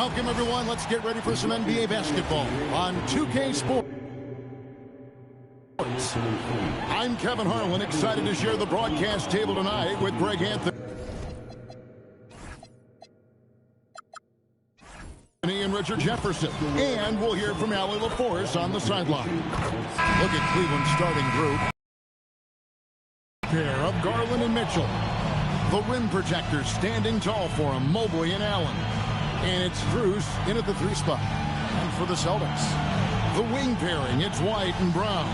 Welcome, everyone. Let's get ready for some NBA basketball on 2K Sports. I'm Kevin Harlan, excited to share the broadcast table tonight with Greg Anthony and Richard Jefferson. And we'll hear from Allie LaForce on the sideline. Look at Cleveland's starting group. Pair of Garland and Mitchell. The rim protectors standing tall for him, Mobley and Allen. And it's Strus in at the 3 spot. And for the Celtics, the wing pairing, it's White and Brown.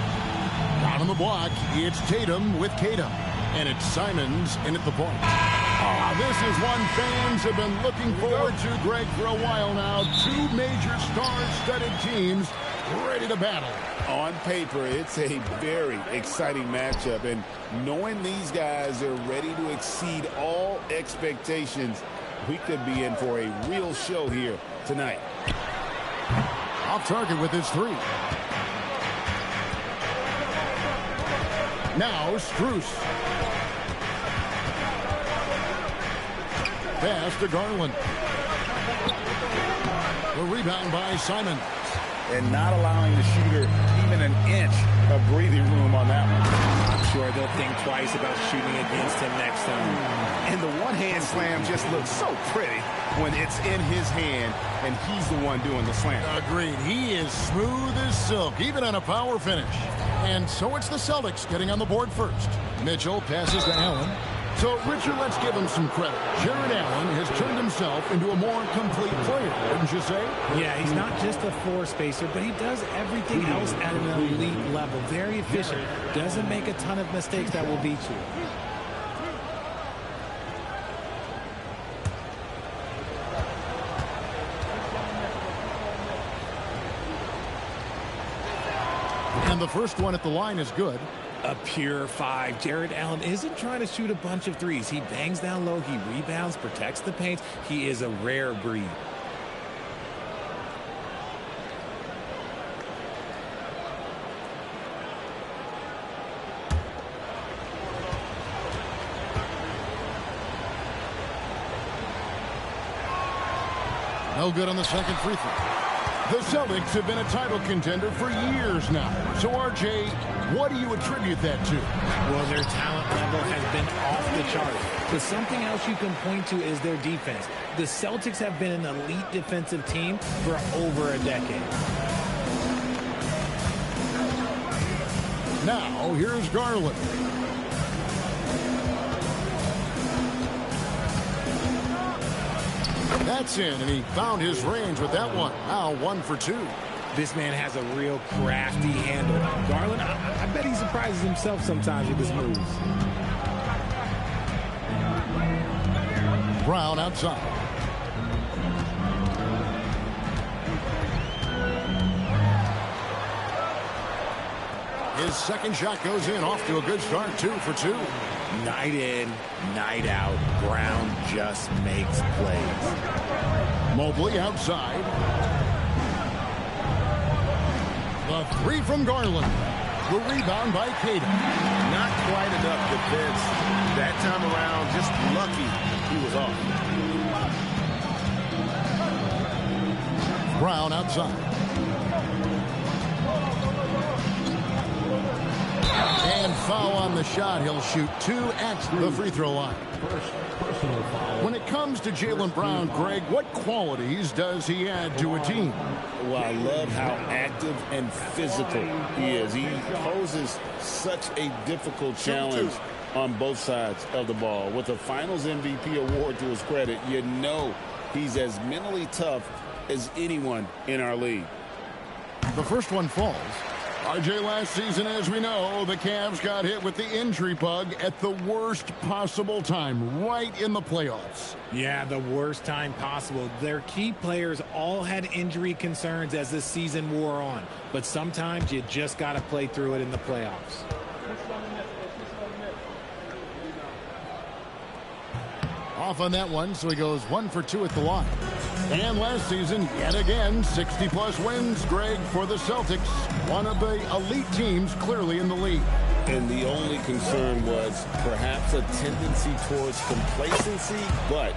Down on the block, it's Tatum with Tatum. And it's Simons in at the point. Oh, this is one fans have been looking forward to, Greg, for a while now. 2 major star-studded teams ready to battle. On paper, it's a very exciting matchup. And knowing these guys are ready to exceed all expectations, we could be in for a real show here tonight. Off target with his 3. Now Strus. Pass to Garland. The rebound by Simon. And not allowing the shooter even an inch of breathing room on that one. I'm sure they'll think twice about shooting against him next time. And the one-hand slam just looks so pretty when it's in his hand and he's the one doing the slam. Agreed. He is smooth as silk, even on a power finish. And so it's the Celtics getting on the board first. Mitchell passes to Allen. So, Richard, let's give him some credit. Jared Allen has turned himself into a more complete player, wouldn't you say? Yeah, he's not just a floor spacer, but he does everything else at an elite level. Very efficient. Doesn't make a ton of mistakes that will beat you. And the first one at the line is good. A pure 5. Jared Allen isn't trying to shoot a bunch of threes. He bangs down low. He rebounds, protects the paint. He is a rare breed. No good on the second free throw. The Celtics have been a title contender for years now. So, RJ, what do you attribute that to? Well, their talent level has been off the chart. But something else you can point to is their defense. The Celtics have been an elite defensive team for over a decade. Now, here's Garland. That's in, and he found his range with that one. Now 1 for 2. This man has a real crafty handle. Garland, I bet he surprises himself sometimes with his moves. Brown outside. His second shot goes in, off to a good start. 2 for 2. Night in, night out, Brown just makes plays. Mobley outside. The 3 from Garland. The rebound by Tatum. Not quite enough defense. That time around, just lucky he was off. Brown outside. And foul on the shot. He'll shoot 2 at the free throw line. When it comes to Jaylen Brown, Greg, what qualities does he add to a team? Well, I love how active and physical he is. He poses such a difficult challenge on both sides of the ball. With a Finals MVP award to his credit, you know he's as mentally tough as anyone in our league. The first one falls. RJ, last season, as we know, the Cavs got hit with the injury bug at the worst possible time, right in the playoffs. Yeah, the worst time possible. Their key players all had injury concerns as the season wore on. But sometimes you just got to play through it in the playoffs. Off on that one, so he goes 1 for 2 at the line. And last season, yet again, 60-plus wins, Greg, for the Celtics. One of the elite teams clearly in the league. And the only concern was perhaps a tendency towards complacency, but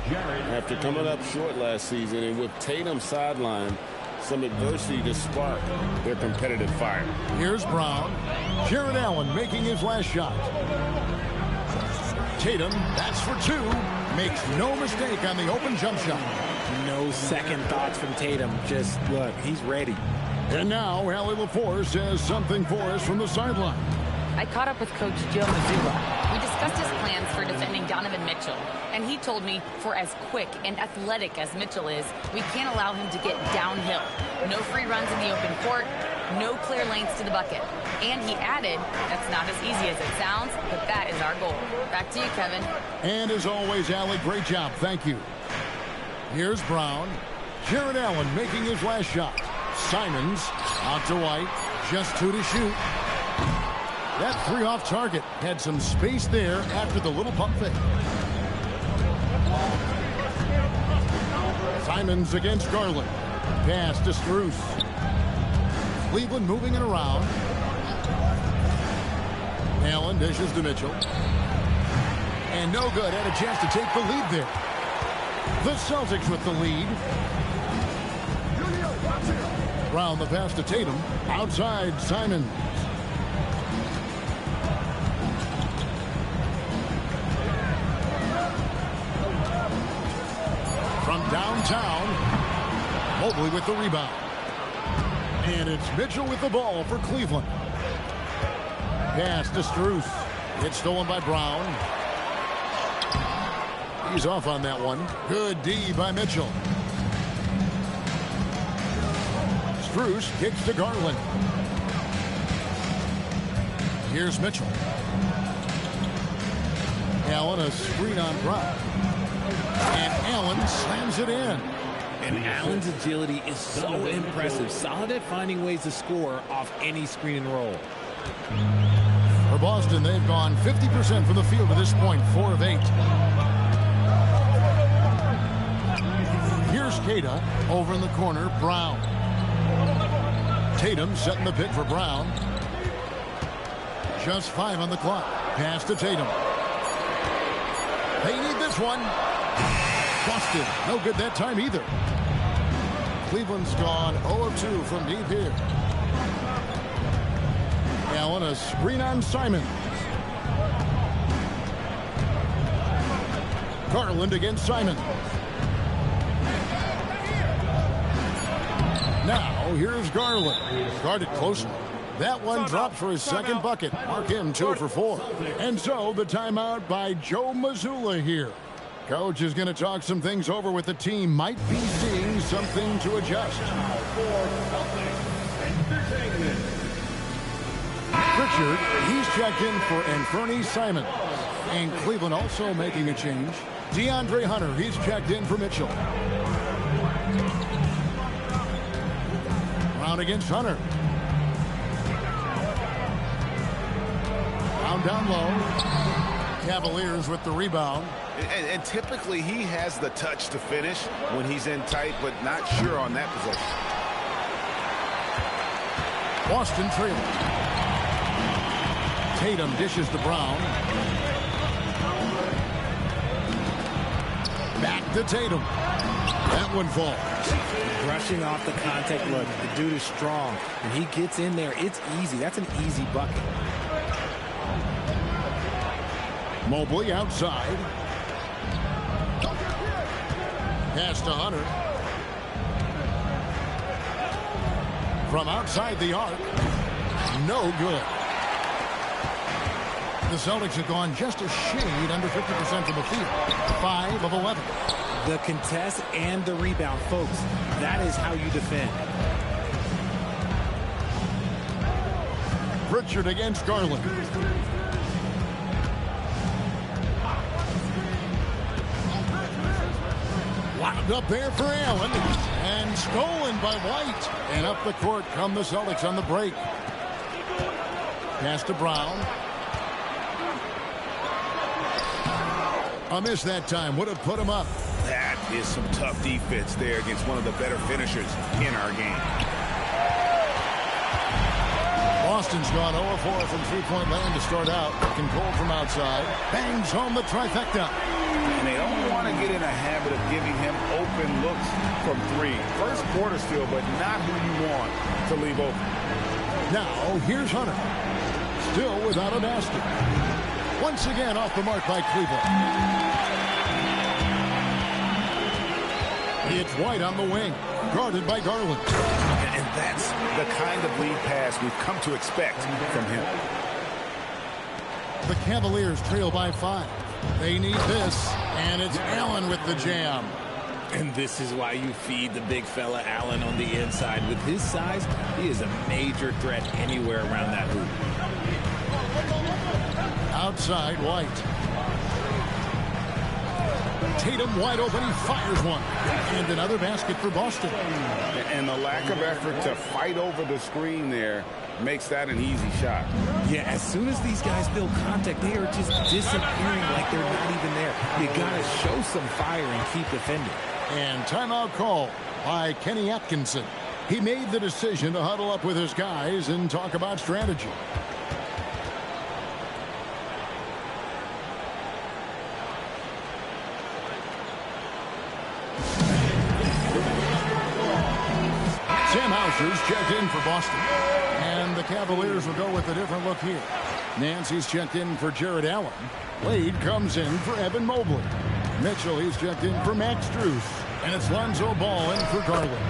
after coming up short last season and with Tatum sidelined, some adversity to spark their competitive fire. Here's Brown. Jared Allen making his last shot. Tatum, that's for two. Makes no mistake on the open jump shot. No second thoughts from Tatum. Just look, he's ready. And now, Allie LaForce has something for us from the sideline. I caught up with Coach Joe Mazzulla. We discussed his plans for defending Donovan Mitchell, and he told me for as quick and athletic as Mitchell is, we can't allow him to get downhill. No free runs in the open court, no clear lanes to the bucket. And he added, that's not as easy as it sounds, but that is our goal. Back to you, Kevin. And as always, Allie, great job. Thank you. Here's Brown. Jared Allen making his last shot. Simons out to White. Just two to shoot. That three off target had some space there after the little pump fake. Simons against Garland. Pass to Strus. Cleveland moving it around. Allen dishes to Mitchell. And no good. Had a chance to take the lead there. The Celtics with the lead. Brown the pass to Tatum. Outside Simons. From downtown, Mobley with the rebound. And it's Mitchell with the ball for Cleveland. Pass to Strus. It's stolen by Brown. He's off on that one. Good D by Mitchell. Strus kicks to Garland. Here's Mitchell. Allen a screen on Brown. And Allen slams it in. And Allen's agility is so impressive. Solid at finding ways to score off any screen and roll. For Boston, they've gone 50% from the field to this point, 4 of 8. Here's Kata over in the corner, Brown. Tatum setting the pick for Brown. Just 5 on the clock. Pass to Tatum. They need this one. Busted. No good that time either. Cleveland's gone 0 of 2 from deep here. Allen a screen on Simon. Garland against Simon. Now here's Garland. Guarded closely. That one drops for his second bucket. Mark him 2 for 4. And so the timeout by Joe Mazzulla here. Coach is going to talk some things over with the team. Might be seeing something to adjust. Pritchard, he's checked in for Anthony Simon. And Cleveland also making a change. DeAndre Hunter, he's checked in for Mitchell. Brown against Hunter. Brown down low. Cavaliers with the rebound. And typically he has the touch to finish when he's in tight, but not sure on that possession. Boston trailing. Tatum dishes to Brown. Back to Tatum. That one falls. Brushing off the contact. Look, the dude is strong. When he gets in there, it's easy. That's an easy bucket. Mobley outside. Pass to Hunter. From outside the arc. No good. The Celtics have gone just a shade under 50% from the field. 5 of 11. The contest and the rebound, folks. That is how you defend. Pritchard against Garland. Wound up there for Allen. And stolen by White. And up the court come the Celtics on the break. Pass to Brown. A miss that time. Would have put him up. That is some tough defense there against one of the better finishers in our game. Boston's gone 0-4 from three-point land to start out. Controlled from outside. Bangs home the trifecta. And they don't want to get in a habit of giving him open looks from three. First quarter still, but not who you want to leave open. Now, here's Hunter. Still without a basket. Once again off the mark by Cleveland. It's White on the wing. Guarded by Garland. And that's the kind of lead pass we've come to expect from him. The Cavaliers trail by 5. They need this, and it's Allen with the jam. And this is why you feed the big fella Allen on the inside. With his size, he is a major threat anywhere around that hoop. Outside, White. Tatum wide open, he fires one. And another basket for Boston. And the lack of effort to fight over the screen there makes that an easy shot. Yeah, as soon as these guys feel contact, they are just disappearing like they're not even there. You got to show some fire and keep defending. And timeout call by Kenny Atkinson. He made the decision to huddle up with his guys and talk about strategy. Sam Hauser's checked in for Boston. And the Cavaliers will go with a different look here. Nancy's checked in for Jared Allen. Wade comes in for Evan Mobley. Mitchell, he's checked in for Max Strus. And it's Lonzo Ball in for Garland.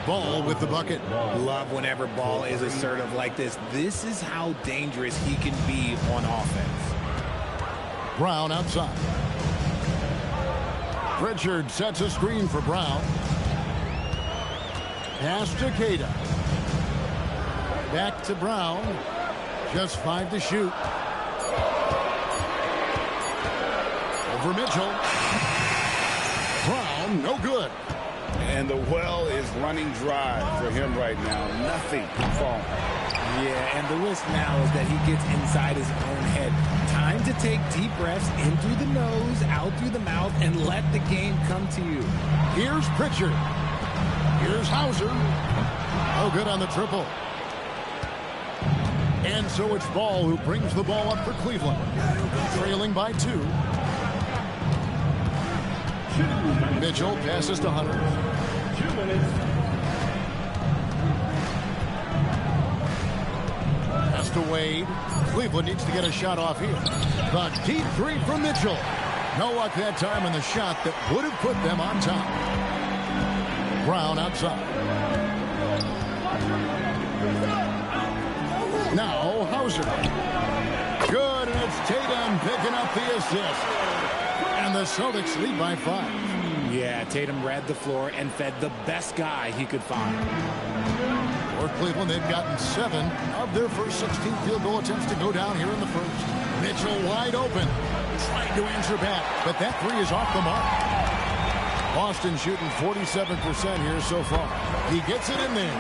Ball with the bucket. Love whenever Ball is assertive like this. This is how dangerous he can be on offense. Brown outside. Pritchard sets a screen for Brown. Pass to Queta. Back to Brown. Just 5 to shoot. Over Mitchell. Brown, no good. And the well is running dry for him right now. Nothing falling. Yeah, and the risk now is that he gets inside his own head. Time to take deep breaths in through the nose, out through the mouth, and let the game come to you. Here's Pritchard. Here's Hauser. Oh, good on the triple. And so it's Ball who brings the ball up for Cleveland. Trailing by 2. Mitchell passes to Hunter. 2 minutes. Pass to Wade. Cleveland needs to get a shot off here. The deep 3 from Mitchell. No luck that time in the shot that would have put them on top. Brown outside. Now Hauser. Good, and it's Tatum picking up the assist. And the Celtics lead by 5. Yeah, Tatum read the floor and fed the best guy he could find. For Cleveland, they've gotten 7 of their first 16 field goal attempts to go down here in the first. Mitchell wide open. Trying to answer back, but that 3 is off the mark. Boston shooting 47% here so far. He gets it in there.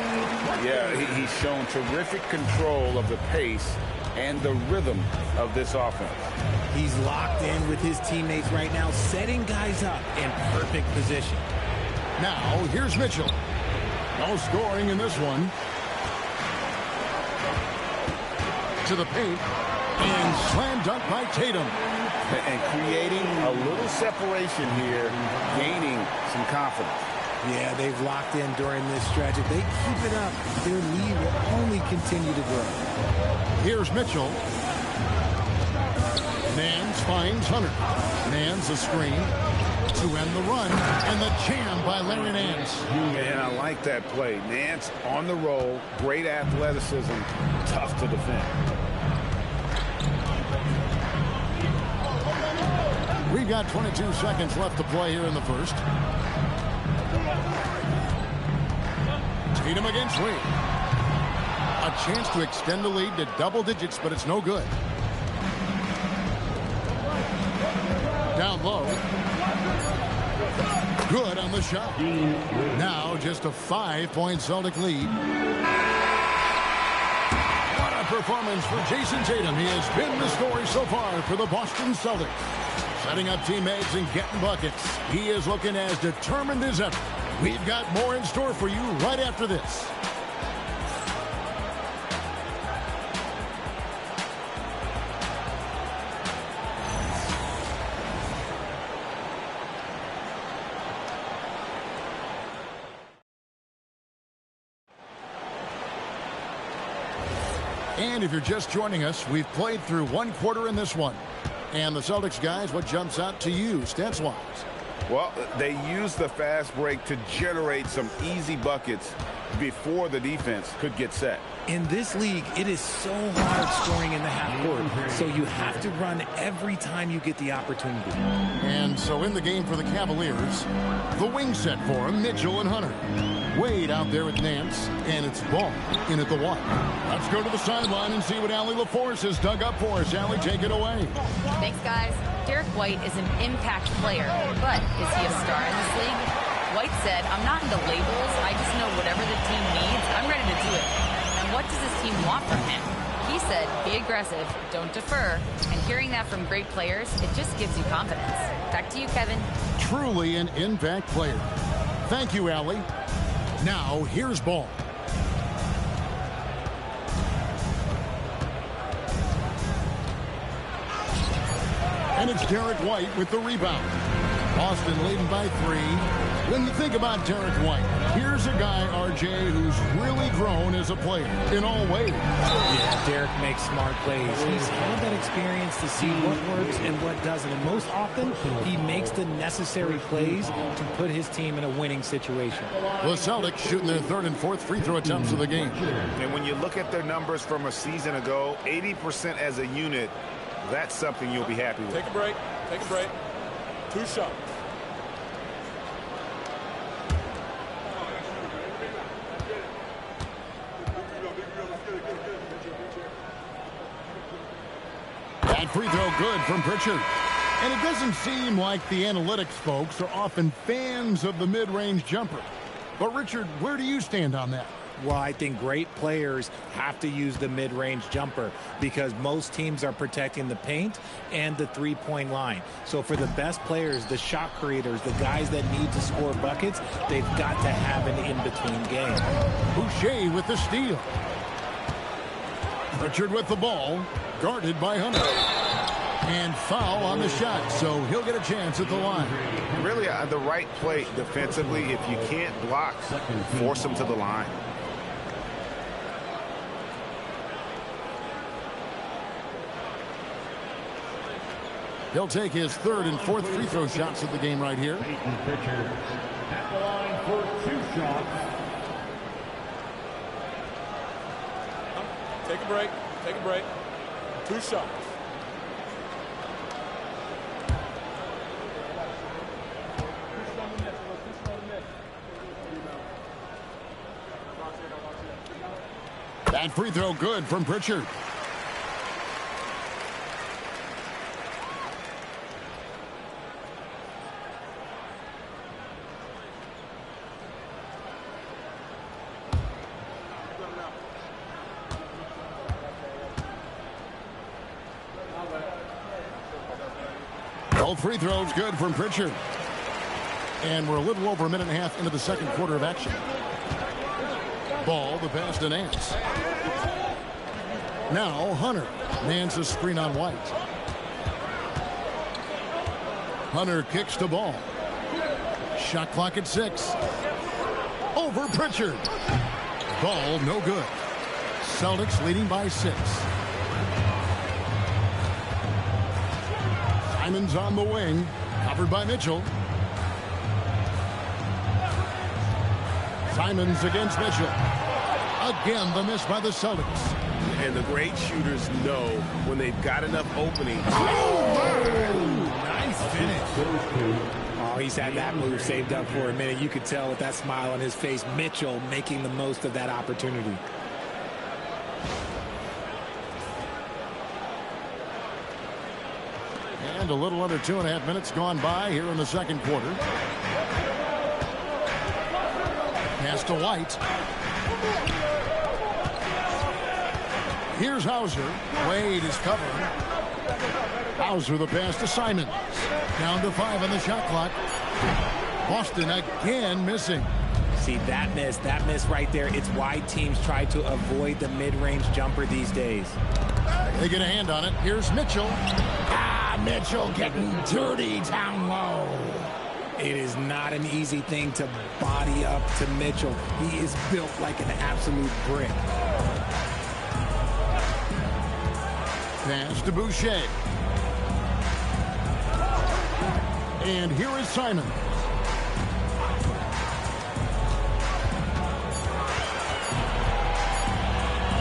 Yeah, he's shown terrific control of the pace and the rhythm of this offense. He's locked in with his teammates right now, setting guys up in perfect position. Now, here's Mitchell. No scoring in this one. To the paint. And slam dunk by Tatum. And creating a little separation here, gaining some confidence. Yeah, they've locked in during this stretch. If they keep it up, their lead will only continue to grow. Here's Mitchell. Nance finds Hunter. Nance a screen to end the run. And the jam by Larry Nance. And I like that play. Nance on the roll. Great athleticism. Tough to defend. We've got 22 seconds left to play here in the first. Tatum against Wade. A chance to extend the lead to double digits, but it's no good. Down low. Good on the shot. Now just a 5-point Celtic lead. What a performance for Jason Tatum. He has been the story so far for the Boston Celtics. Setting up teammates and getting buckets. He is looking as determined as ever. We've got more in store for you right after this. And if you're just joining us, we've played through one quarter in this one. And the Celtics guys, what jumps out to you stats-wise? Well, they used the fast break to generate some easy buckets before the defense could get set. In this league, it is so hard scoring in the half court, so you have to run every time you get the opportunity. And so in the game for the Cavaliers, the wing set for him, Mitchell and Hunter. Wade out there with Nance, and it's Ball in at the one. Let's go to the sideline and see what Allie LaForce has dug up for us. Allie, take it away. Thanks, guys. Derek White is an impact player, but is he a star in this league? White said, I'm not into labels. I just know whatever the team needs, I'm ready to do it. And what does this team want from him? He said, be aggressive, don't defer. And hearing that from great players, it just gives you confidence. Back to you, Kevin. Truly an impact player. Thank you, Allie. Now, here's Ball. And it's Derek White with the rebound. Boston leading by 3. When you think about Derek White, here's a guy, RJ, who's really grown as a player in all ways. Yeah, Derek makes smart plays. He's had that experience to see what works and what doesn't. And most often, he makes the necessary plays to put his team in a winning situation. The Celtics shooting their third and fourth free throw attempts of the game. And when you look at their numbers from a season ago, 80% as a unit, that's something you'll be happy with. Take a break. Take a break. 2 shots. That free throw good from Pritchard. And it doesn't seem like the analytics folks are often fans of the mid-range jumper. But, Richard, where do you stand on that? Well, I think great players have to use the mid-range jumper because most teams are protecting the paint and the three-point line. So for the best players, the shot creators, the guys that need to score buckets, they've got to have an in-between game. Boucher with the steal. Pritchard with the ball, guarded by Hunter. And foul on the shot, so he'll get a chance at the line. Really, the right play defensively, if you can't block, force him to the line. He'll take his third and fourth free throw shots of the game right here. Pritchard at the line for 2 shots. Take a break. Take a break. 2 shots. That free throw good from Pritchard. Both free throws good from Pritchard. And we're a little over a minute and a half into the second quarter of action. Ball, the pass to Nance. Now Hunter. Nance a screen on White. Hunter kicks to Ball. Shot clock at 6. Over Pritchard. Ball no good. Celtics leading by 6. Simon's on the wing. Covered by Mitchell. Simons against Mitchell. Again, the miss by the Celtics. And the great shooters know when they've got enough opening. Nice finish. Oh, he's had that move saved up for a minute. You could tell with that smile on his face, Mitchell making the most of that opportunity. And a little under 2.5 minutes gone by here in the second quarter. Pass to White. Here's Hauser. Wade is covering. Hauser the pass to Simons. Down to 5 on the shot clock. Boston again missing. See, that miss right there, it's why teams try to avoid the mid-range jumper these days. They get a hand on it. Here's Mitchell. Mitchell getting dirty down low. It is not an easy thing to body up to Mitchell. He is built like an absolute brick. Pass to Boucher. And here is Simon.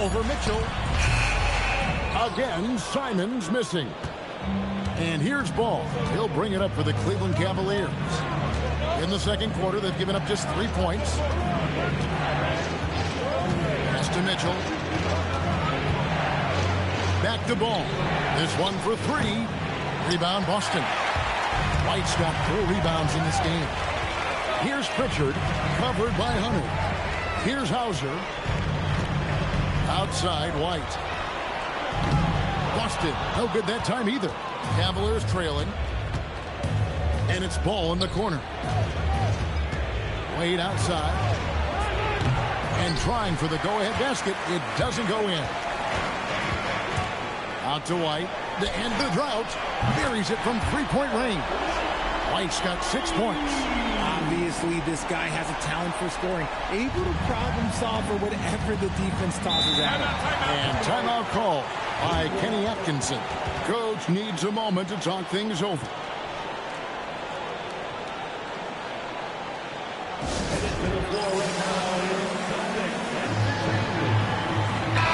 Over Mitchell. Again, Simon's missing. And here's Ball. He'll bring it up for the Cleveland Cavaliers. In the second quarter, they've given up just 3 points. Pass to Mitchell. Back to Ball. This one for 3. Rebound, Boston. White's got 4 rebounds in this game. Here's Pritchard, covered by Hunter. Here's Hauser. Outside, White. Boston, no good that time either. Cavaliers trailing. And it's Ball in the corner. Wade outside. And trying for the go-ahead basket. It doesn't go in. Out to White. To end the drought. Buries it from three-point range. White's got 6 points. Obviously, this guy has a talent for scoring. Able to problem solve for whatever the defense tosses at him. And timeout call by Kenny Atkinson. Coach needs a moment to talk things over.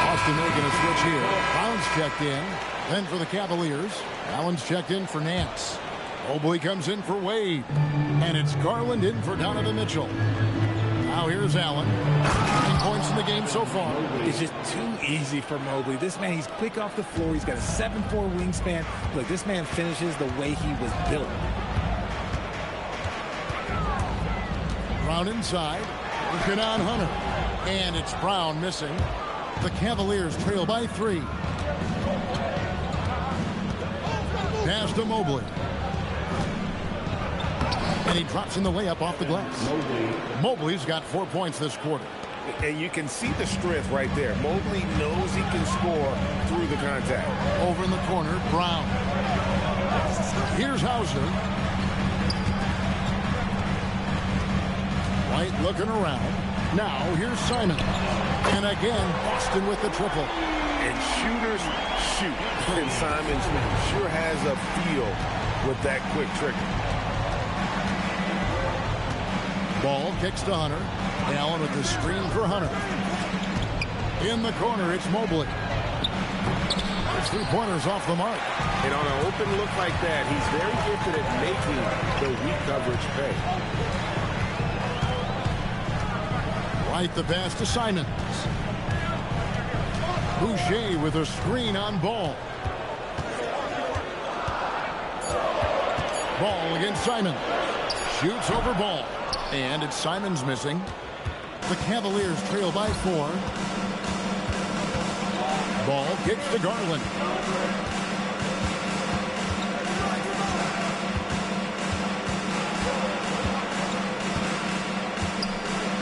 Boston making a switch here. Brown's checked in. Then for the Cavaliers, Allen's checked in for Nance. Mobley comes in for Wade. And it's Garland in for Donovan Mitchell. Now here's Allen. 9 points in the game so far. It's just too easy for Mobley. This man, he's quick off the floor. He's got a 7'4" wingspan. Look, this man finishes the way he was built. Brown inside. Looking on Hunter. And it's Brown missing. The Cavaliers trail by 3. Pass to Mobley. And he drops in the layup off the glass. Mobley's got 4 points this quarter. And you can see the strength right there. Mobley knows he can score through the contact. Over in the corner, Brown. Here's Hauser. White looking around. Now here's Simon. And again, Boston with the triple. And shooters shoot. And Simon sure has a feel with that quick trigger. Ball kicks to Hunter. Allen with the screen for Hunter. In the corner, it's Mobley. His 3-pointers off the mark. And on an open look like that, he's very gifted at making the weak coverage pay. Right, the pass to Simons. Boucher with a screen on Ball. Ball against Simon. Shoots over Ball. And it's Simons missing. The Cavaliers trail by 4. Ball kicks to Garland.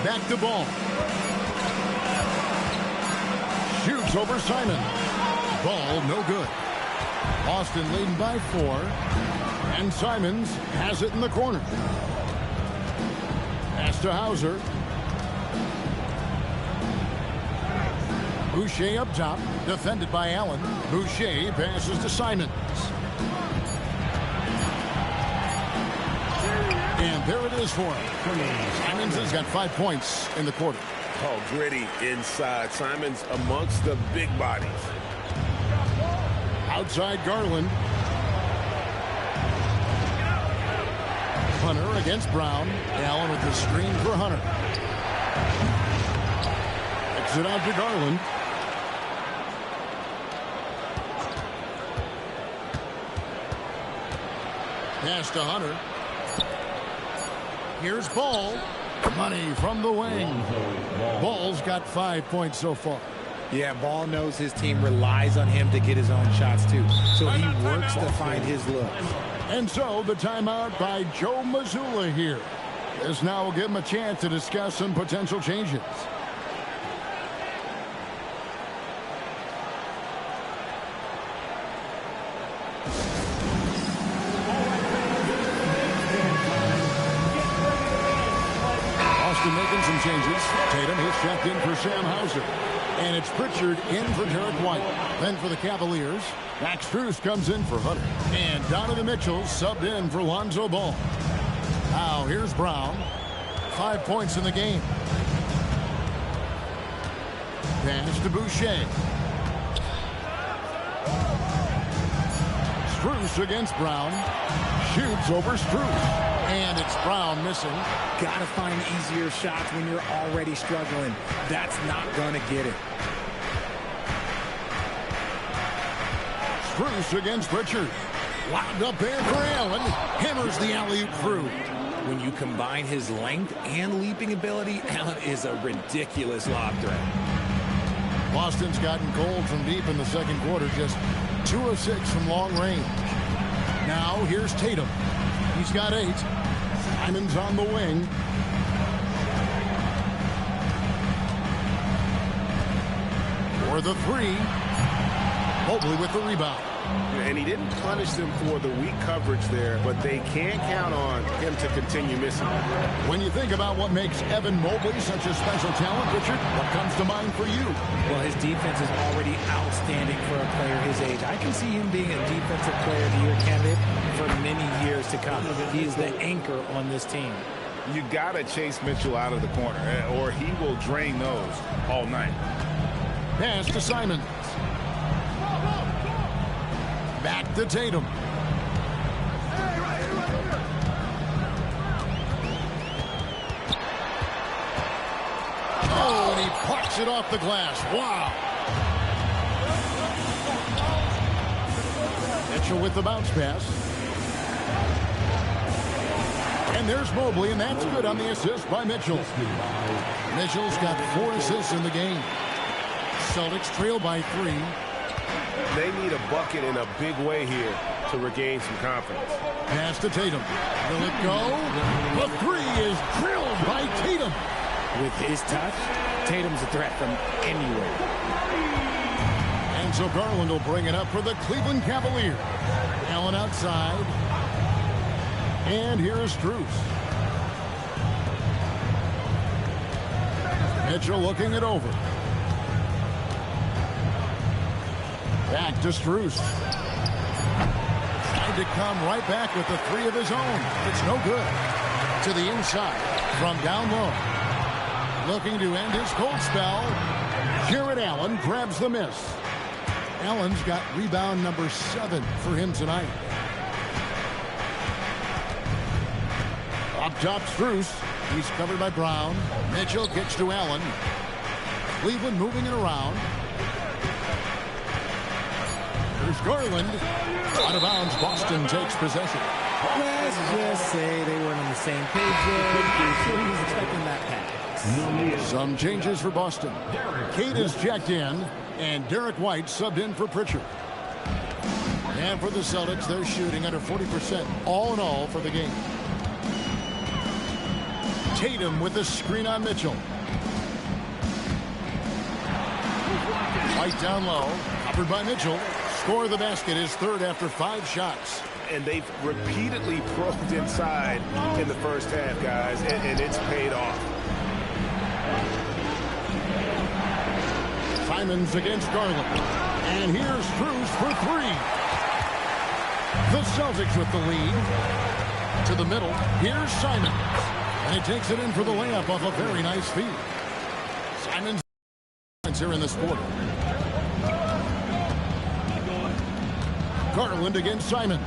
Back to Ball. Shoots over Simon. Ball no good. Boston leading by 4. And Simons has it in the corner. Pass to Hauser. Boucher up top. Defended by Allen. Boucher passes to Simons. And there it is for him. Simons has got 5 points in the quarter. Oh, gritty inside. Simons amongst the big bodies. Outside Garland. Hunter against Brown. Allen with the screen for Hunter. Kicks it out to Garland. Pass to Hunter. Here's Ball. Money from the wing. Ball's got 5 points so far. Yeah, Ball knows his team relies on him to get his own shots, too. So he works to find his look. And so the timeout by Joe Mazzulla here. This now will give him a chance to discuss some potential changes. Boston making some changes. Tatum is checked in for Sam Hauser. And it's Pritchard in for Derek White. Then for the Cavaliers, Max Strus comes in for Hunter. And Donovan Mitchell subbed in for Lonzo Ball. Now here's Brown. 5 points in the game. Pass to Boucher. Strus against Brown. Shoots over Strus. And it's Brown missing. Got to find easier shots when you're already struggling. That's not going to get it. Strus against Pritchard. Lobbed up there for Allen. Hammers the alley-oop through. When you combine his length and leaping ability, Allen is a ridiculous lob threat. Boston's gotten cold from deep in the second quarter. Just 2 of 6 from long range. Now here's Tatum. He's got 8. Simon's on the wing. For the 3. Mobley with the rebound. And he didn't punish them for the weak coverage there, but they can't count on him to continue missing. When you think about what makes Evan Mobley such a special talent, Richard, what comes to mind for you? Well, his defense is already outstanding for a player his age. I can see him being a defensive player of the year candidate for many years to come. He is the anchor on this team. You got to chase Mitchell out of the corner, or he will drain those all night. Pass to Simons. Back to Tatum. Oh, and he plucks it off the glass. Wow. Mitchell with the bounce pass. And there's Mobley, and that's good on the assist by Mitchell. Mitchell's got 4 assists in the game. Celtics trail by 3. They need a bucket in a big way here to regain some confidence. Pass to Tatum. Will it go? The 3 is drilled by Tatum. With his touch, Tatum's a threat from anywhere. And so Garland will bring it up for the Cleveland Cavaliers. Allen outside. And here is Strus. Mitchell looking it over. Back to Strus. Tried to come right back with the 3 of his own. It's no good. To the inside from down low. Looking to end his cold spell. Jarrett Allen grabs the miss. Allen's got rebound number 7 for him tonight. Up top, Strus. He's covered by Brown. Mitchell gets to Allen. Cleveland moving it around. There's Garland. Out of bounds, Boston takes possession. Let's just say they weren't on the same page there. He was expecting that pass. Some changes for Boston. Cade is checked in, and Derek White subbed in for Pritchard. And for the Celtics, they're shooting under 40% all in all for the game. Tatum with the screen on Mitchell. White down low, covered by Mitchell. Score of the basket is 3rd after 5 shots. And they've repeatedly probed inside in the first half, guys, and it's paid off. Simons against Garland. And here's Strus for 3. The Celtics with the lead. To the middle. Here's Simons. And he takes it in for the layup off a very nice feed. Simons here in this quarter. Garland against Simon.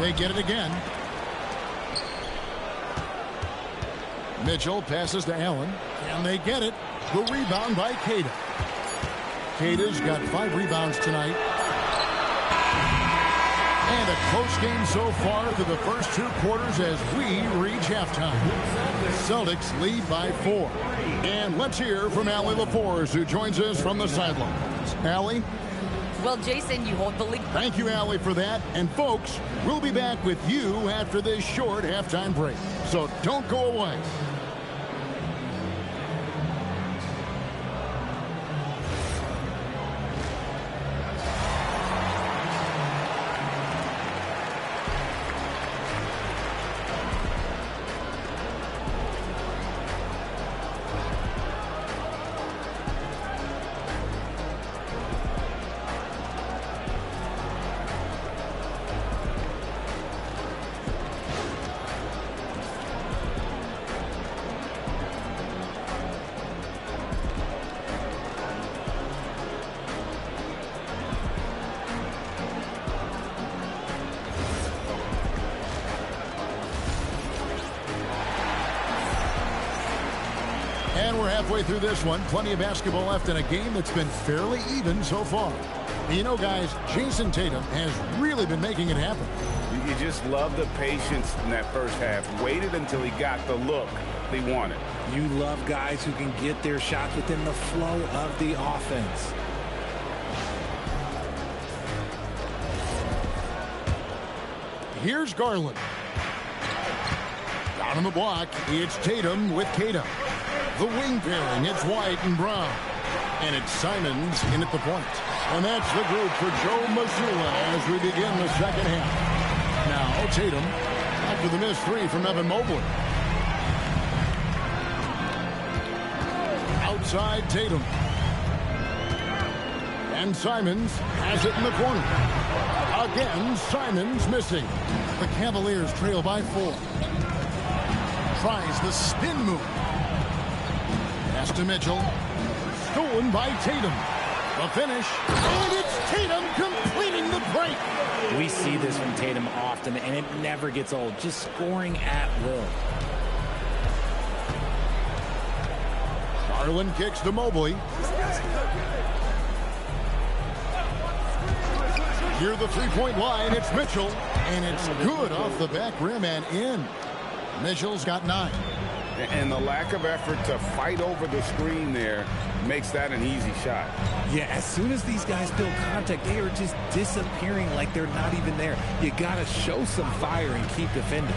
They get it again. Mitchell passes to Allen, and they get it. The rebound by Cade. Cade's got 5 rebounds tonight. And a close game so far through the first 2 quarters as we reach halftime. Celtics lead by 4. And let's hear from Allie LaForce, who joins us from the sidelines. Allie? Well, Jason, you hold the lead. Thank you, Allie, for that. And, folks, we'll be back with you after this short halftime break. So don't go away. halfway through this one. Plenty of basketball left in a game that's been fairly even so far. You know, guys, Jason Tatum has really been making it happen. You just love the patience in that first half. Waited until he got the look he wanted. You love guys who can get their shots within the flow of the offense. Here's Garland. Down on the block, it's Tatum with Tatum. The wing pairing, it's White and Brown. And it's Simons in at the point. And that's the group for Joe Mazzulla as we begin the second half. Now Tatum after the missed three from Evan Mobley. Outside Tatum. And Simons has it in the corner. Again, Simons missing. The Cavaliers trail by 4. Tries the spin move. Pass to Mitchell. Stolen by Tatum. The finish. And it's Tatum completing the break. We see this from Tatum often, and it never gets old. Just scoring at will. Garland kicks to Mobley. Near the three-point line, it's Mitchell. And it's good off the back rim and in. Mitchell's got 9. And the lack of effort to fight over the screen there makes that an easy shot. Yeah, as soon as these guys feel contact, they are just disappearing like they're not even there. You got to show some fire and keep defending.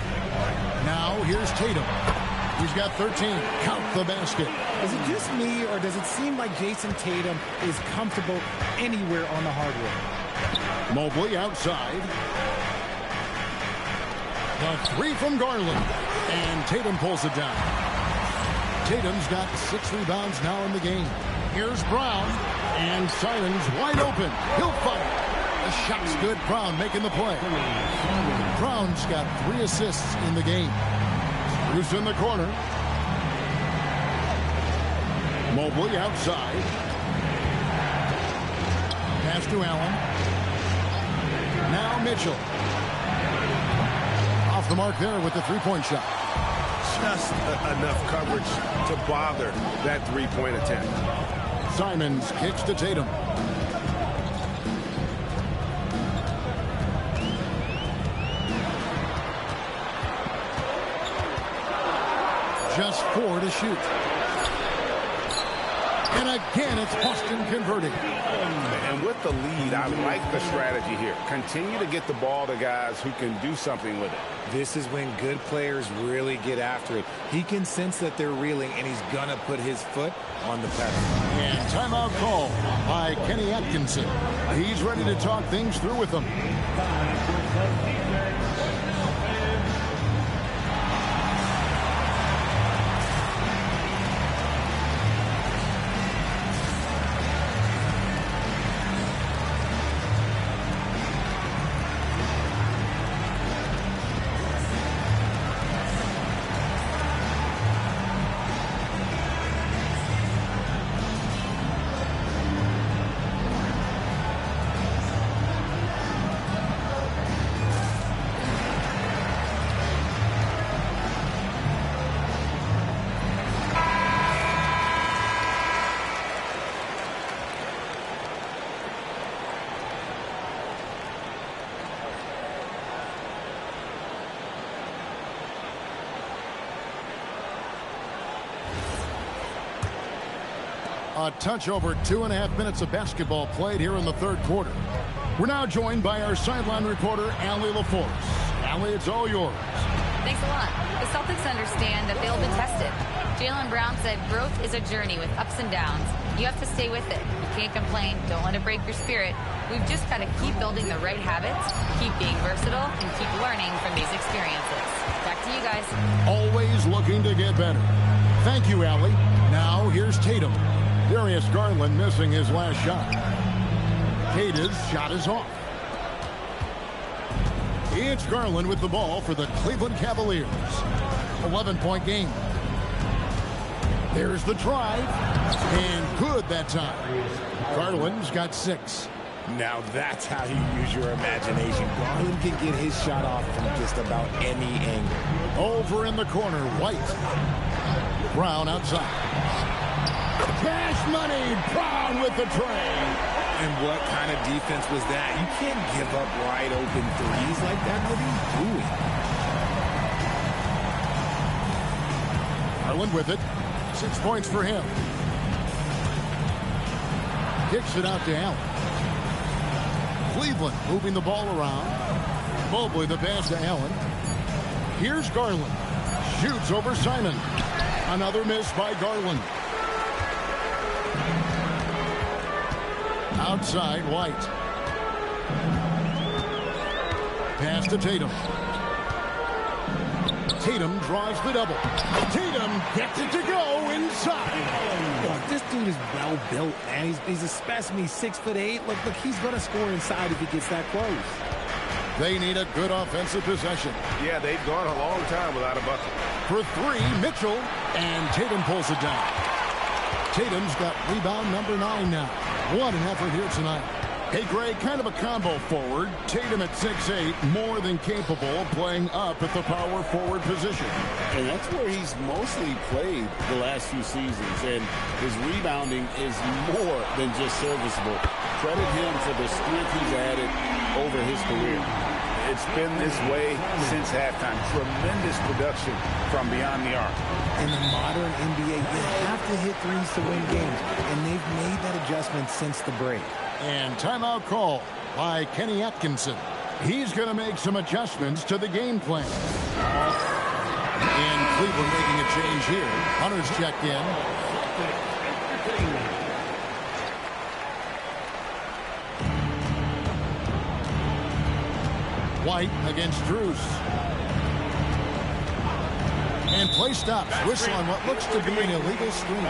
Now here's Tatum. He's got 13. Count the basket. Is it just me, or does it seem like Jason Tatum is comfortable anywhere on the hardwood? Mobley outside. The three from Garland. And Tatum pulls it down. Tatum's got 6 rebounds now in the game. Here's Brown. And Simons wide open. He'll fire. The shot's good. Brown making the play. Brown's got 3 assists in the game. Who's in the corner? Mobley outside. Pass to Allen. Now Mitchell. Off the mark there with the three-point shot. Just enough coverage to bother that three-point attempt. Simons kicks to Tatum. Just 4 to shoot. And again, it's Boston converting. And with the lead, I like the strategy here. Continue to get the ball to guys who can do something with it. This is when good players really get after it. He can sense that they're reeling, and he's going to put his foot on the pedal. And timeout call by Kenny Atkinson. He's ready to talk things through with them. A touch over 2.5 minutes of basketball played here in the third quarter. We're now joined by our sideline reporter, Allie LaForce. Allie, it's all yours. Thanks a lot. The Celtics understand that they'll be tested. Jaylen Brown said growth is a journey with ups and downs. You have to stay with it. You can't complain. Don't let it break your spirit. We've just got to keep building the right habits, keep being versatile, and keep learning from these experiences. Back to you guys. Always looking to get better. Thank you, Allie. Now here's Tatum. Darius Garland missing his last shot. Tatum's shot is off. It's Garland with the ball for the Cleveland Cavaliers. 11-point game. There's the drive. And good that time. Garland's got 6. Now that's how you use your imagination. Garland can get his shot off from just about any angle. Over in the corner, White. Brown outside. Cash money. Brown with the tray. And what kind of defense was that? You can't give up wide open threes like that. What are you doing? Garland with it. 6 points for him. Kicks it out to Allen. Cleveland moving the ball around. Mobley the pass to Allen. Here's Garland. Shoots over Simon. Another miss by Garland. Outside, White. Pass to Tatum. Tatum draws the double. Tatum gets it to go inside. Look, this dude is well built, man. He's a specimen. He's 6'8". Look, he's going to score inside if he gets that close. They need a good offensive possession. Yeah, they've gone a long time without a bucket. For three, Mitchell, and Tatum pulls it down. Tatum's got rebound number 9 now. What an effort here tonight. Hey, Greg, kind of a combo forward. Tatum at 6'8", more than capable of playing up at the power forward position. And that's where he's mostly played the last few seasons. And his rebounding is more than just serviceable. Credit him for the strength he's added over his career. It's been this way since halftime. Tremendous production from beyond the arc. In the modern NBA, you have to hit threes to win games, and they've made that adjustment since the break. And timeout call by Kenny Atkinson. He's going to make some adjustments to the game plan. And Cleveland making a change here. Hunter's checked in. White against Drews. And play stops. Whistle on what looks to be an illegal screen.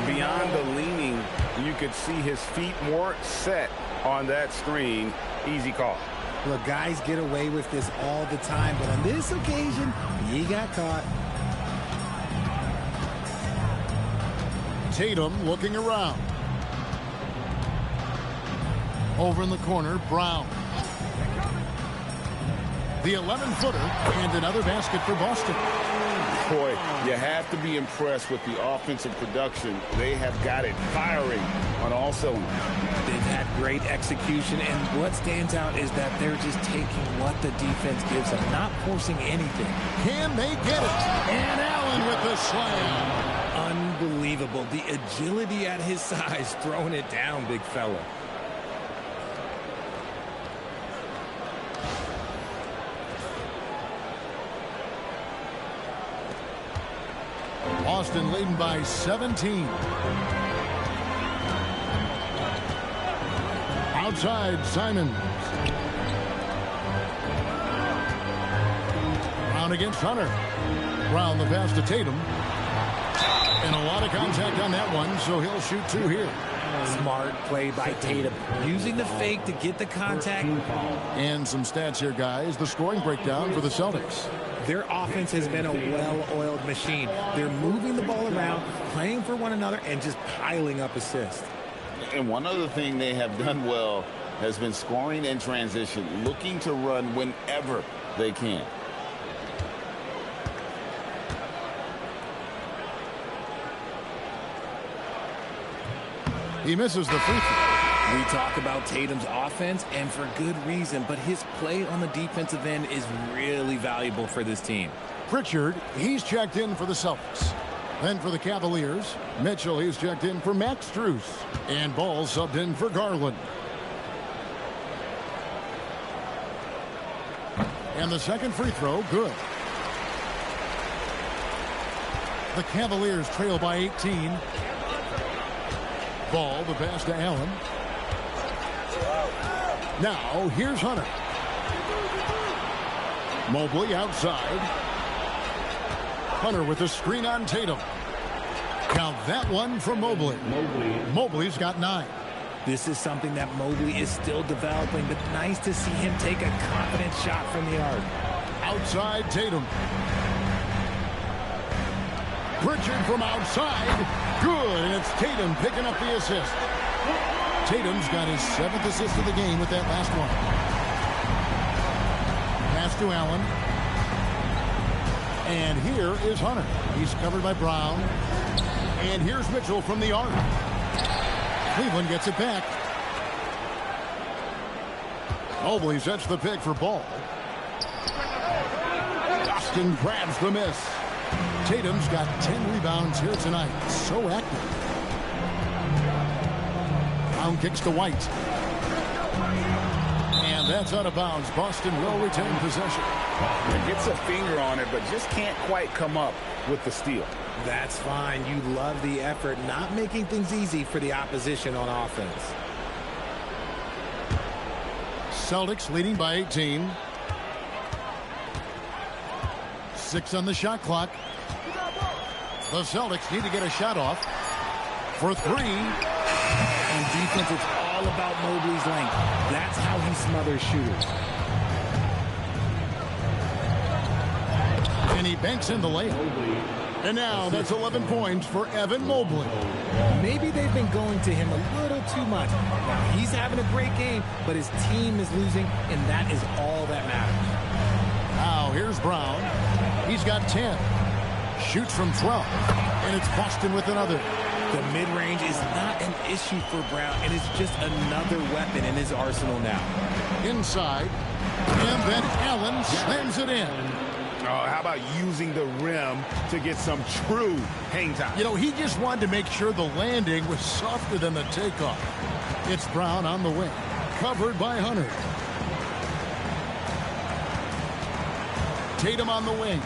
Beyond the leaning, you could see his feet weren't set on that screen. Easy call. Look, guys get away with this all the time, but on this occasion, he got caught. Tatum looking around. Over in the corner, Brown. The 11-footer and another basket for Boston. Boy, you have to be impressed with the offensive production. They have got it firing on all cylinders. They've had great execution, and what stands out is that they're just taking what the defense gives them, not forcing anything. Can they get it? And Allen with the slam. Unbelievable. The agility at his size, throwing it down, big fella. Boston leading by 17. Outside, Simon. Brown against Hunter. Brown the pass to Tatum. And a lot of contact on that one, so he'll shoot 2 here. Smart play by Tatum. Using the fake to get the contact. And some stats here, guys. The scoring breakdown for the Celtics. Their offense has been a well-oiled machine. They're moving the ball around, playing for one another, and just piling up assists. And one other thing they have done well has been scoring in transition, looking to run whenever they can. He misses the free throw. We talk about Tatum's offense, and for good reason, but his play on the defensive end is really valuable for this team. Pritchard, he's checked in for the Celtics. Then for the Cavaliers, Mitchell, he's checked in for Max Strus. And Ball subbed in for Garland. And the second free throw, good. The Cavaliers trail by 18. Ball, the pass to Allen. Now, here's Hunter. Mobley outside. Hunter with a screen on Tatum. Count that one for Mobley. Mobley's got 9. This is something that Mobley is still developing, but nice to see him take a confident shot from the arc. Outside Tatum. Pritchard from outside. Good, and it's Tatum picking up the assist. Tatum's got his 7th assist of the game with that last one. Pass to Allen. And here is Hunter. He's covered by Brown. And here's Mitchell from the arc. Cleveland gets it back. Mobley sets the pick for Ball. Boston grabs the miss. Tatum's got 10 rebounds here tonight. So active. Brown kicks to White. And that's out of bounds. Boston will retain possession. It gets a finger on it, but just can't quite come up with the steal. That's fine. You love the effort, not making things easy for the opposition on offense. Celtics leading by 18. 6 on the shot clock. The Celtics need to get a shot off for 3. On defense, it's all about Mobley's length. That's how he smothers shooters. And he banks in the layup. And now that's 11 points for Evan Mobley. Maybe they've been going to him a little too much. Now, he's having a great game, but his team is losing, and that is all that matters. Now here's Brown. He's got 10. Shoots from 12. And it's Boston with another. The mid-range is not an issue for Brown. It is just another weapon in his arsenal now. Inside. And then Allen slams it in. Oh, how about using the rim to get some true hang time? You know, he just wanted to make sure the landing was softer than the takeoff. It's Brown on the wing. Covered by Hunter. Tatum on the wing.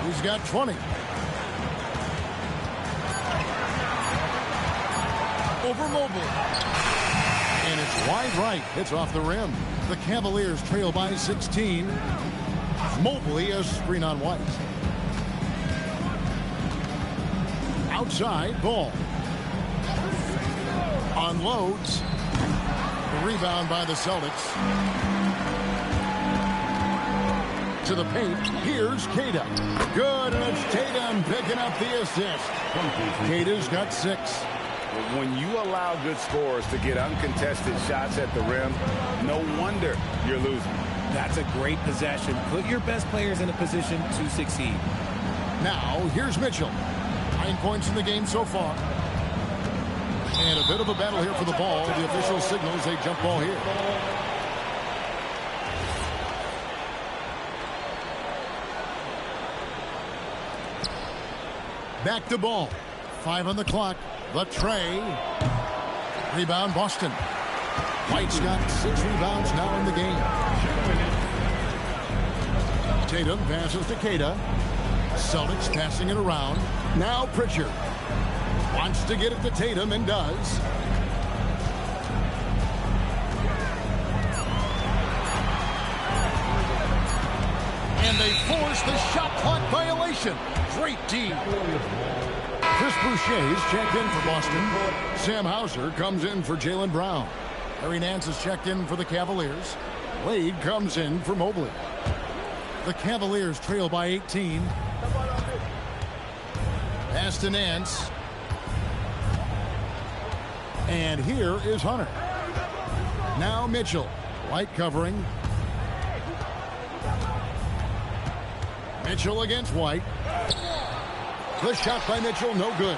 He's got 20. Over Mobley. And it's wide right. It's off the rim. The Cavaliers trail by 16. Mobley a screen on White. Outside, Ball. Unloads. The rebound by the Celtics. To the paint. Here's Queta. Good, and it's Tatum picking up the assist. Queta's got 6. When you allow good scorers to get uncontested shots at the rim, no wonder you're losing. That's a great possession. Put your best players in a position to succeed. Now, here's Mitchell. 9 points in the game so far. And a bit of a battle here for the ball. The official signals a jump ball here. Back to Ball. 5 on the clock. The tray. Rebound, Boston. White's got 6 rebounds now in the game. Tatum passes to Queta. Celtics passing it around. Now Pritchard. Wants to get it to Tatum and does. And they force the shot clock violation. Great D. Chris Boucher's checked in for Boston. Sam Hauser comes in for Jaylen Brown. Harry Nance is checked in for the Cavaliers. Wade comes in for Mobley. The Cavaliers trail by 18. Pass to Nance. And here is Hunter. Now Mitchell. White covering. Mitchell against White. The shot by Mitchell, no good.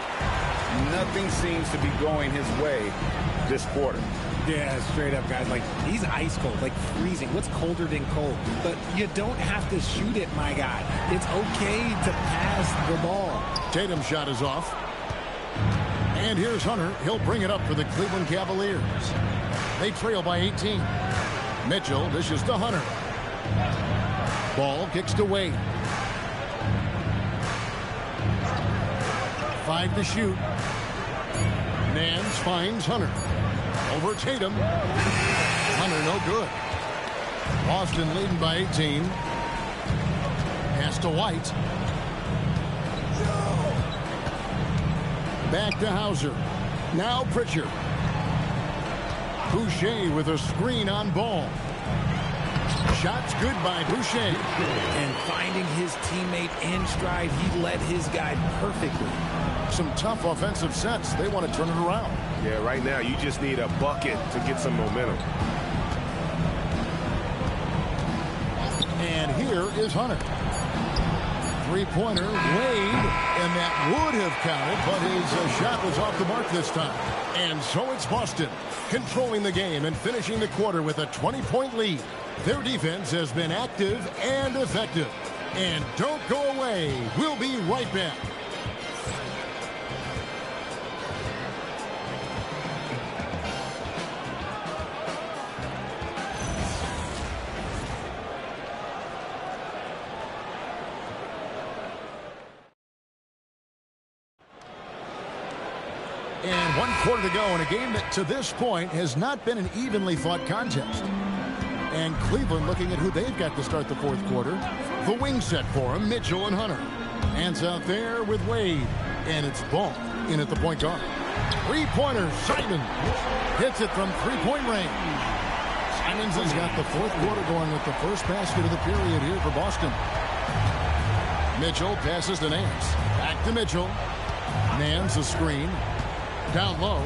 Nothing seems to be going his way this quarter. Yeah, straight up, guys. Like, he's ice cold, like freezing. What's colder than cold? But you don't have to shoot it, my guy. It's okay to pass the ball. Tatum's shot is off. And here's Hunter. He'll bring it up for the Cleveland Cavaliers. They trail by 18. Mitchell dishes to Hunter. Ball kicks to Wade. 5 to shoot. Nance finds Hunter. Over Tatum. Hunter no good. Boston leading by 18. Pass to White. Back to Hauser. Now Pritchard. Boucher with a screen on Ball. Shots good by Boucher. And finding his teammate in stride, he led his guy perfectly. Some tough offensive sets. They want to turn it around. Yeah, right now you just need a bucket to get some momentum. And here is Hunter. Three-pointer, Wade, and that would have counted, but his shot was off the mark this time. And so it's Boston, controlling the game and finishing the quarter with a 20-point lead. Their defense has been active and effective. And don't go away. We'll be right back. And 1 quarter to go in a game that to this point has not been an evenly fought contest. And Cleveland looking at who they've got to start the fourth quarter. The wing set for him, Mitchell and Hunter. Hands out there with Wade. And it's Ball in at the point guard. Three-pointer, Simon hits it from three-point range. Simons has got the fourth quarter going with the first basket of the period here for Boston. Mitchell passes to Nance. Back to Mitchell. Nance a screen. Down low.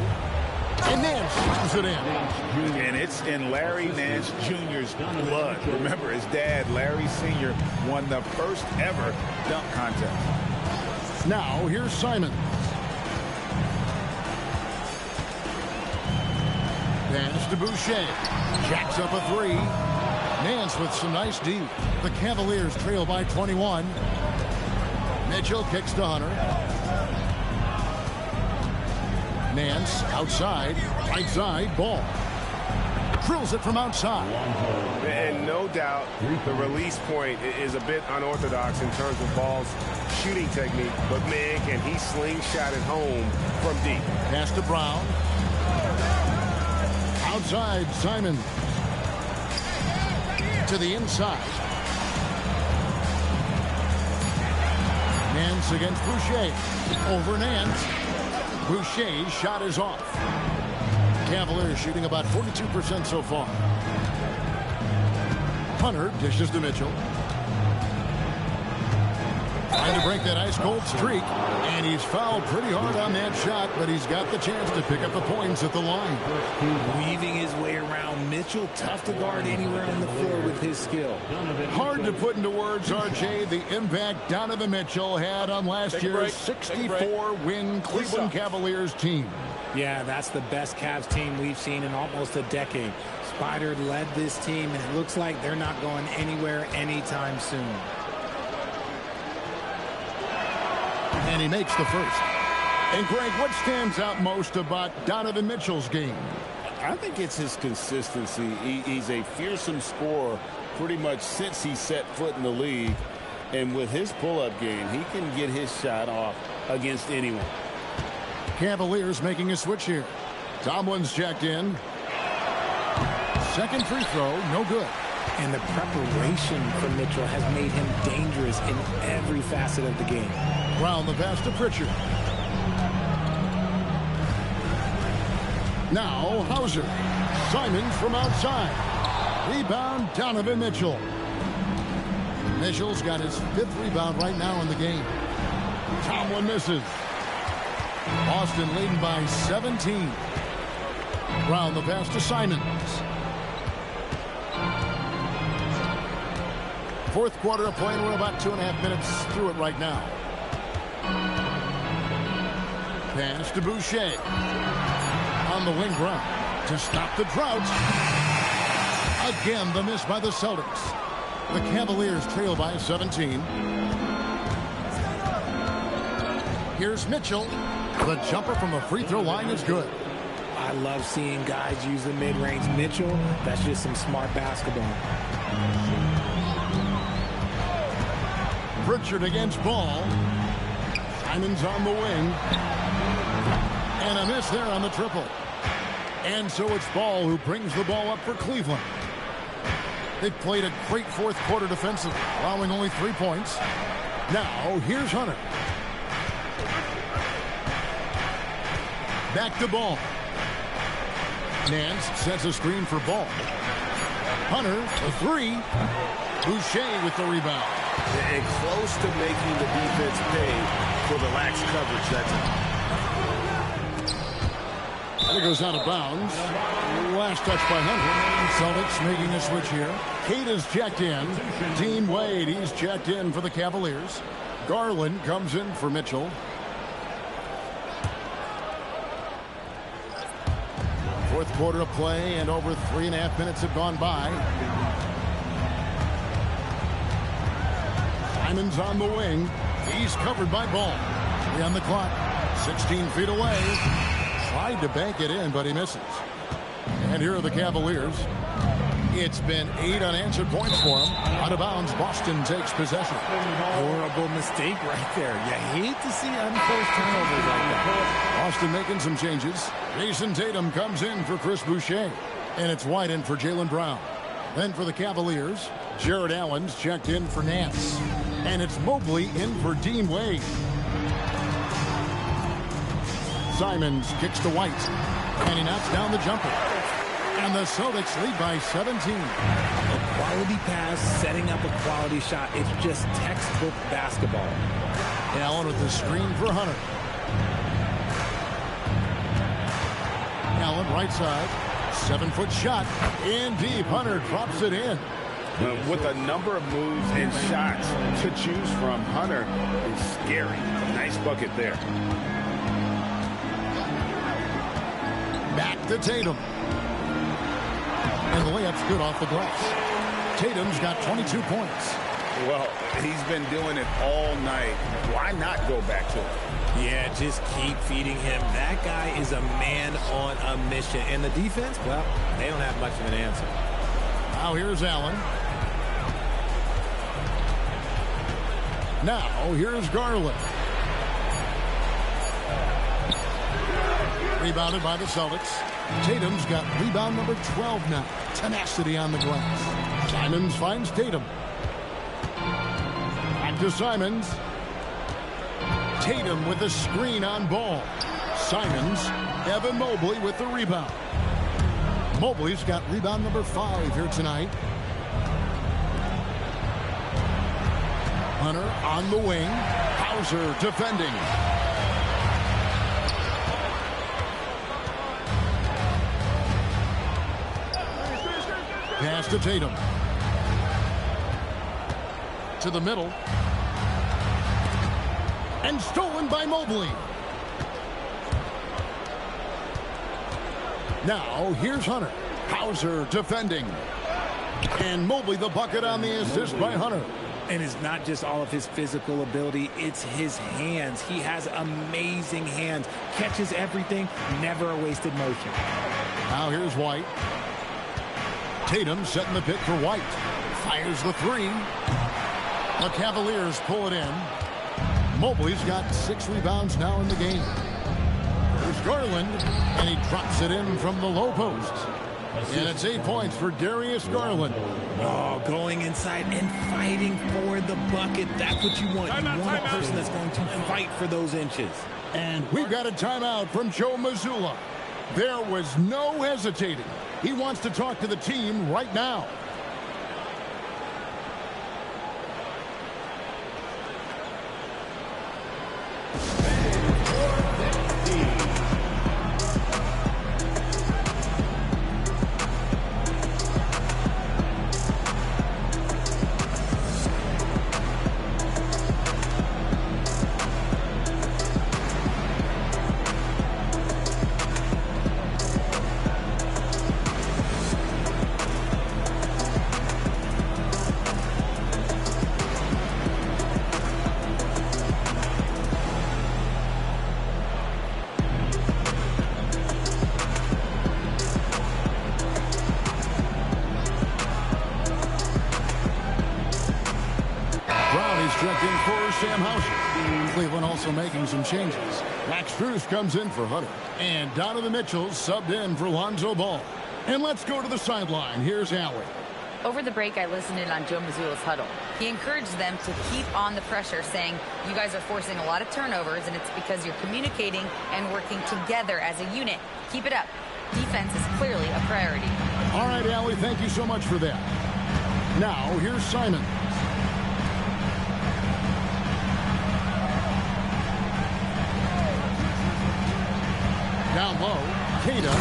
And Nance slams it in. And it's in Larry Nance Jr.'s blood. Remember, his dad, Larry Sr., won the first ever dunk contest. Now, here's Simon. Pass to Boucher. Jacks up a three. Nance with some nice D. The Cavaliers trail by 21. Mitchell kicks to Hunter. Nance outside, right side, Ball. Drills it from outside. And no doubt the release point is a bit unorthodox in terms of Ball's shooting technique. But, man, can he slingshot it home from deep. Pass to Brown. Outside, Simon. To the inside. Nance against Boucher. Over Nance. Boucher's shot is off. Cavaliers shooting about 42% so far. Hunter dishes to Mitchell. Trying to break that ice-cold streak. And he's fouled pretty hard on that shot, but he's got the chance to pick up the points at the line. Weaving his way around. Mitchell, tough to guard anywhere on the floor with his skill. Hard to put into words, RJ, the impact Donovan Mitchell had on last year's 64-win Cleveland Cavaliers team. Yeah, that's the best Cavs team we've seen in almost a decade. Spider led this team, and it looks like they're not going anywhere anytime soon. And he makes the first. And, Greg, what stands out most about Donovan Mitchell's game? I think it's his consistency. He's a fearsome scorer pretty much since he set foot in the league. And with his pull-up game, he can get his shot off against anyone. Cavaliers making a switch here. Tomlin's checked in. Second free throw, no good. And the preparation for Mitchell has made him dangerous in every facet of the game. Brown the pass to Pritchard. Now Hauser. Simons from outside. Rebound Donovan Mitchell. Mitchell's got his fifth rebound right now in the game. Tomlin misses. Boston leading by 17. Brown the pass to Simons. Fourth quarter of play, and we're about 2.5 minutes through it right now. Pass to Boucher. On the wing Brown to stop the drought. Again, the miss by the Celtics. The Cavaliers trail by 17. Here's Mitchell. The jumper from the free throw line is good. I love seeing guys use the mid-range. Mitchell, that's just some smart basketball. Pritchard against Ball. Simons on the wing. And a miss there on the triple. And so it's Ball who brings the ball up for Cleveland. They've played a great fourth quarter defensively, allowing only 3 points. Now, here's Hunter. Back to Ball. Nance sets a screen for Ball. Hunter, a three. Boucher with the rebound. And close to making the defense pay for the lax coverage that time. It goes out of bounds. Last touch by Hunter. Celtics making a switch here. Kate is checked in. Dean Wade, he's checked in for the Cavaliers. Garland comes in for Mitchell. Fourth quarter of play, and over 3.5 minutes have gone by. Simon's on the wing. He's covered by Ball. 3 on the clock. 16 feet away. Tried to bank it in, but he misses. And here are the Cavaliers. It's been 8 unanswered points for him. Out of bounds, Boston takes possession. Horrible mistake right there. You hate to see unforced turnovers like that. Boston making some changes. Jason Tatum comes in for Chris Boucher. And it's White in for Jaylen Brown. Then for the Cavaliers, Jared Allen's checked in for Nance. And it's Mobley in for Dean Wade. Simons kicks to White. And he knocks down the jumper. And the Celtics lead by 17. A quality pass, setting up a quality shot. It's just textbook basketball. Allen with the screen for Hunter. Allen right side. 7-foot shot. In deep. Hunter drops it in. With a number of moves and shots to choose from, Hunter is scary. Nice bucket there. Back to Tatum. And the layup's good off the glass. Tatum's got 22 points. Well, he's been doing it all night. Why not go back to him? Yeah, just keep feeding him. That guy is a man on a mission. And the defense, well, they don't have much of an answer. Now here's Allen. Now here's Garland. Rebounded by the Celtics. Tatum's got rebound number 12 now. Tenacity on the glass. Simons finds Tatum. Back to Simons. Tatum with a screen on Ball. Simons. Evan Mobley with the rebound. Mobley's got rebound number 5 here tonight. Hunter on the wing. Hauser defending. Pass to Tatum. To the middle. And stolen by Mobley. Now, here's Hunter. Hauser defending. And Mobley the bucket on the assist by Hunter. And it's not just all of his physical ability, it's his hands. He has amazing hands. Catches everything, never a wasted motion. Now here's White. Tatum setting the pick for White. Fires the 3. The Cavaliers pull it in. Mobley's got 6 rebounds now in the game. There's Garland, and he drops it in from the low post. And it's 8 points for Darius Garland. Oh, going inside and fighting for the bucket. That's what you want. You want a person that's going to fight for those inches. And we've got a timeout from Joe Mazzulla. There was no hesitating. He wants to talk to the team right now. Cleveland also making some changes. Max Strus comes in for Hunter. And Donovan Mitchell subbed in for Lonzo Ball. And let's go to the sideline. Here's Allen. Over the break, I listened in on Joe Mazzulla's huddle. He encouraged them to keep on the pressure, saying, you guys are forcing a lot of turnovers, and it's because you're communicating and working together as a unit. Keep it up. Defense is clearly a priority. All right, Allie, thank you so much for that. Now, here's Simon. Down low, Tatum,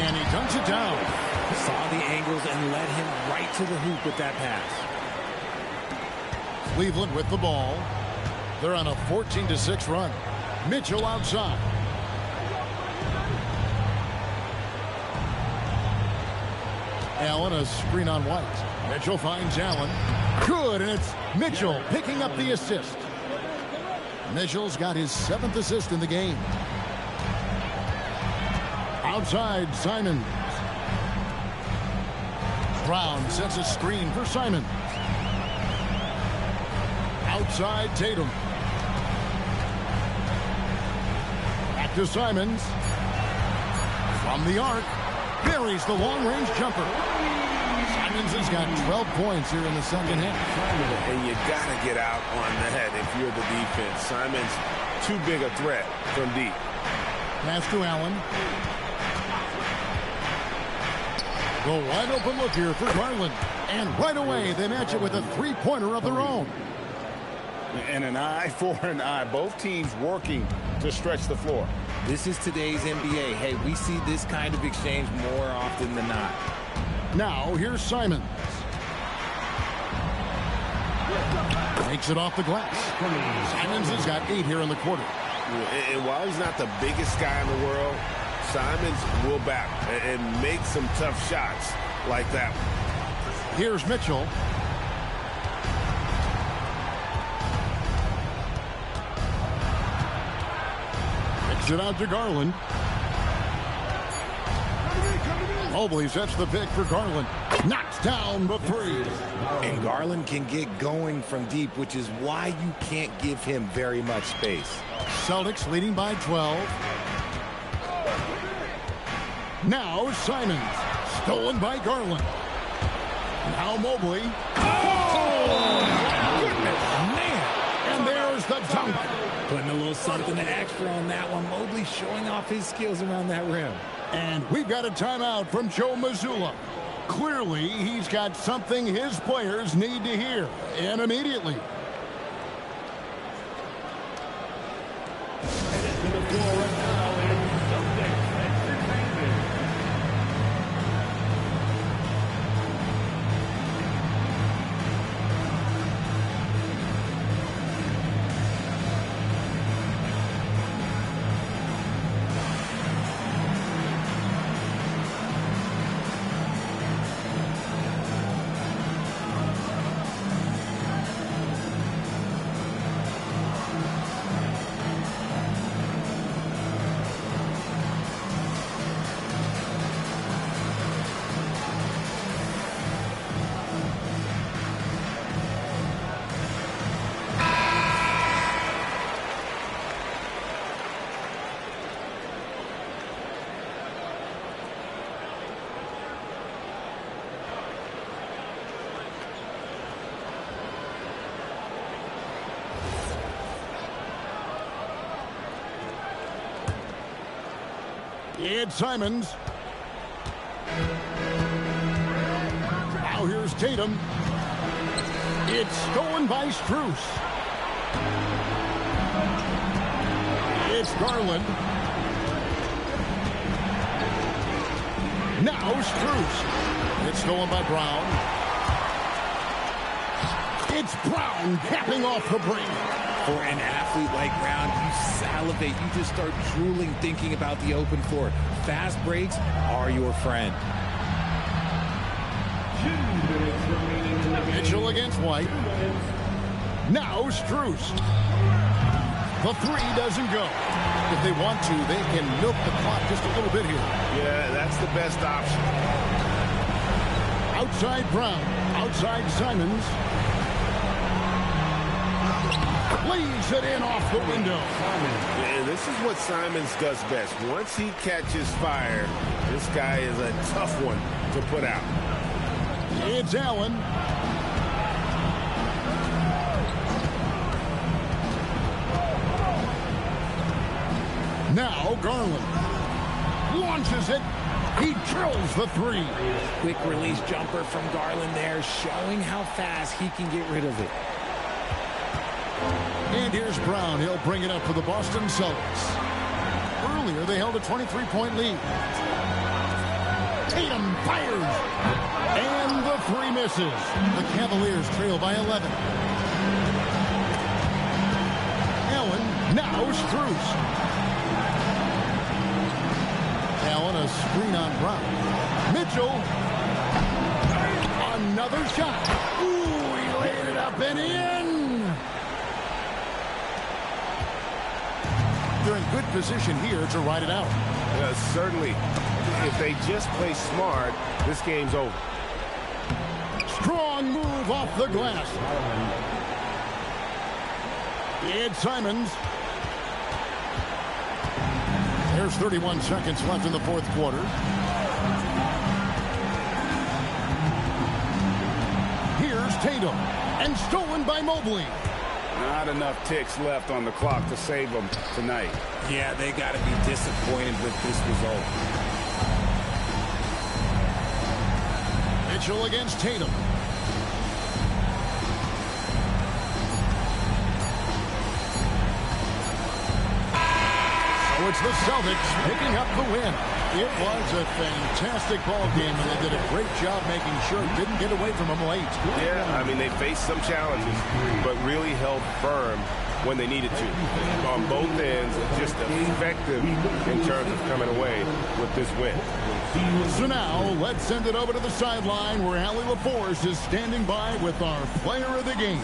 and he dunks it down. Saw the angles and led him right to the hoop with that pass. Cleveland with the ball. They're on a 14-6 run. Mitchell outside. Allen, a screen on White. Mitchell finds Allen. Good, and it's Mitchell picking up the assist. Mitchell's got his 7th assist in the game. Outside, Simons. Brown sets a screen for Simons. Outside, Tatum. Back to Simons. From the arc. Buries the long-range jumper. Simons has got 12 points here in the second half. And you got to get out on that if you're the defense. Simons, too big a threat from deep. Pass to Allen. The wide open look here for Garland. And right away, they match it with a three-pointer of their own. And an eye for an eye. Both teams working to stretch the floor. This is today's NBA. Hey, we see this kind of exchange more often than not. Now, here's Simons. Takes it off the glass. Simons has got 8 here in the quarter. And while he's not the biggest guy in the world, Simons will back and make some tough shots like that one. Here's Mitchell. Kicks it out to Garland. Mobley sets the pick for Garland. Knocks down the three. And Garland can get going from deep, which is why you can't give him very much space. Celtics leading by 12. Now Simons. Stolen by Garland. Now Mobley. Oh, goodness, man. And there's the dunk. Putting a little something extra on that one. Mobley showing off his skills around that rim. And we've got a timeout from Joe Mazzulla. Clearly, he's got something his players need to hear, and immediately. It's Simons. Now here's Tatum. It's stolen by Strus. It's Garland. Now Strus. It's stolen by Brown. It's Brown capping off the break. For an athlete like Brown, you salivate. You just start drooling thinking about the open floor. Fast breaks are your friend. Mitchell against White. Now Strus. The three doesn't go. If they want to, they can milk the clock just a little bit here. Yeah, that's the best option. Outside Brown. Outside Simons. Leaves it in off the window. And this is what Simons does best. Once he catches fire, this guy is a tough one to put out. It's Allen. Now Garland launches it. He drills the three. Quick release jumper from Garland there, showing how fast he can get rid of it. And here's Brown. He'll bring it up for the Boston Celtics. Earlier, they held a 23-point lead. Tatum fires. And the three misses. The Cavaliers trail by 11. Now Strus. Allen, a screen on Brown. Mitchell. Another shot. Ooh, he laid it up and in. They're in good position here to ride it out. Certainly. If they just play smart, this game's over. Strong move off the glass. It's Simons. There's 31 seconds left in the fourth quarter. Here's Tatum. And stolen by Mobley. Not enough ticks left on the clock to save them tonight. Yeah, they got to be disappointed with this result. Mitchell against Tatum. So it's the Celtics picking up the win. It was a fantastic ball game, and they did a great job making sure it didn't get away from them late. Yeah, I mean, they faced some challenges, but really held firm when they needed to. On both ends, just effective in terms of coming away with this win. So now, let's send it over to the sideline where Allie LaForce is standing by with our player of the game.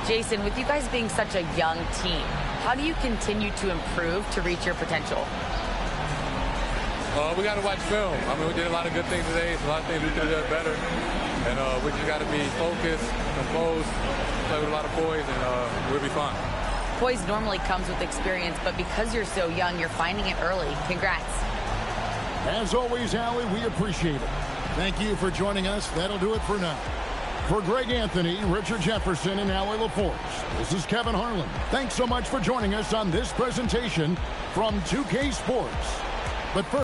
Jason, with you guys being such a young team, how do you continue to improve to reach your potential? We got to watch film. I mean, we did a lot of good things today. A lot of things we could have done better. And we just got to be focused, composed, play with a lot of poise, and we'll be fine. Poise normally comes with experience, but because you're so young, you're finding it early. Congrats. As always, Allie, we appreciate it. Thank you for joining us. That'll do it for now. For Greg Anthony, Richard Jefferson, and Allie LaForce, this is Kevin Harlan. Thanks so much for joining us on this presentation from 2K Sports. But first,